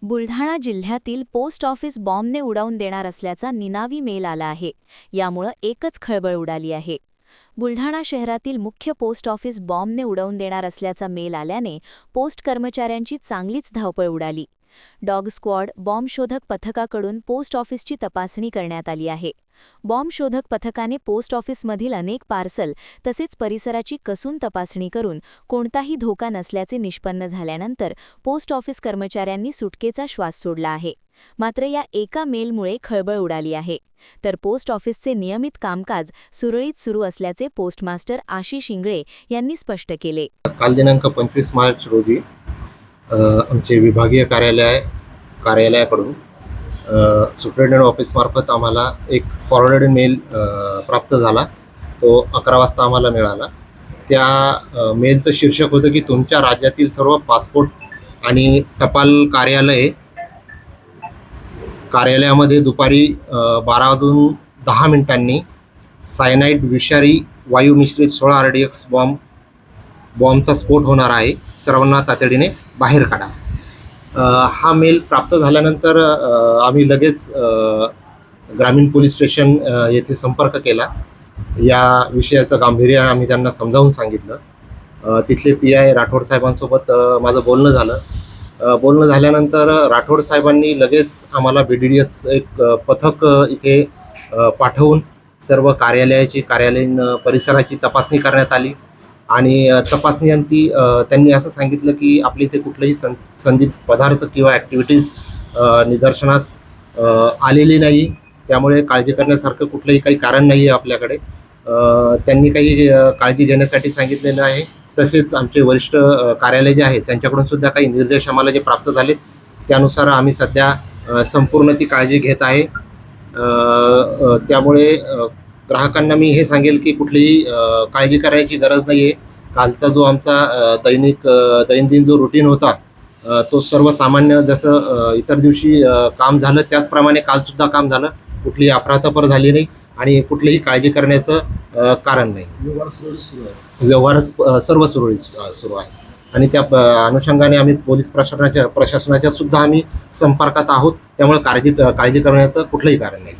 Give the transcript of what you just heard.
बुलढाणा जिल्ह्यातील post office बॉम्बने उडवून देणार असल्याचा निनावी मेल आला आहे. यामुळे एकच खळबळ उडाली आहे. बुलढाणा शहरातील मुख्य पोस्ट ऑफिस बॉम्बने उडवून देणार असल्याचा मेल आल्याने पोस्ट कर्मचाऱ्यांची चांगलीच धावपळ उडाली. डॉग स्क्वॉड बॉम्ब शोधक पथकाकडून पोस्ट ऑफिसची तपासणी करण्यात आली आहे. बॉम्ब शोधक पथकाने पोस्ट ऑफिसमधील अनेक पार्सल तसेच परिसराची कसून तपासणी करून कोणताही धोका नसल्याचे निष्पन्न झाल्यानंतर पोस्ट ऑफिस कर्मचाऱ्यांनी सुटकेचा श्वास सोडला आहे. मात्र या एका मेलमुळे खळबळ उडाली आहे. तर पोस्ट ऑफिसचे नियमित कामकाज सुरळीत सुरू असल्याचे पोस्टमास्टर आशिष इंगळे यांनी स्पष्ट केले. काल दिनांक 25 मार्च रोजी आमचे विभागीय कार्यालयाकडून सुपरिटेंडंट ऑफिसमार्फत आम्हाला एक फॉरवर्डेड मेल प्राप्त झाला. तो 11 वाजता आम्हाला मिळाला. त्या मेलचं शीर्षक होतं की तुमच्या राज्यातील सर्व पासपोर्ट आणि टपाल कार्यालयामध्ये दुपारी 12:10 सायनाइड विषारी वायू मिश्रित 16 RDX बॉम्बचा स्फोट होणार आहे. सर्वांना तातडीने बाहेर काढा. हा मेल प्राप्त झाल्यानंतर आम्ही लगेच ग्रामीण पोलीस स्टेशन येथे संपर्क केला. या विषयाचं गांभीर्य आम्ही त्यांना समजावून सांगितलं. तिथले PI राठोड साहेबांसोबत माझं बोलणं झालं. बोलणं झाल्यानंतर राठोड साहेबांनी लगेच आम्हाला BDDS एक पथक इथे पाठवून सर्व कार्यालयीन परिसराची तपासणी करण्यात आली. आणि तपासणीअंती त्यांनी असं सांगितलं की आपल्या इथे कुठलेही संदिग्ध पदार्थ किंवा ॲक्टिव्हिटीज निदर्शनास आलेली नाही. त्यामुळे काळजी करण्यासारखं कुठलंही काही कारण नाही आहे आपल्याकडे. त्यांनी काही काळजी घेण्यासाठी सांगितलेलं आहे. तसेच आमचे वरिष्ठ कार्यालय जे आहे त्यांच्याकडून सुद्धा काही निर्देश आम्हाला जे प्राप्त झालेत त्यानुसार आम्ही सध्या संपूर्ण ती काळजी घेत आहे. त्यामुळे ग्राहकांना मी हे सांगेल की कुठलीही काळजी करायची गरज नाही आहे. कालचा जो आमचा दैनंदिन जो रुटीन होता तो सर्वसामान्य जसं इतर दिवशी काम झालं त्याचप्रमाणे कालसुद्धा काम झालं. कुठलीही अफरातफर झाली नाही आणि कुठलीही काळजी करण्याचं कारण नाही. व्यवहार सर्व सुरळीत सुरू आहे आणि त्या अनुषंगाने आम्ही पोलीस प्रशासनाच्या सुद्धा आम्ही संपर्कात आहोत. त्यामुळे काळजी करण्याचं कुठलंही कारण नाही.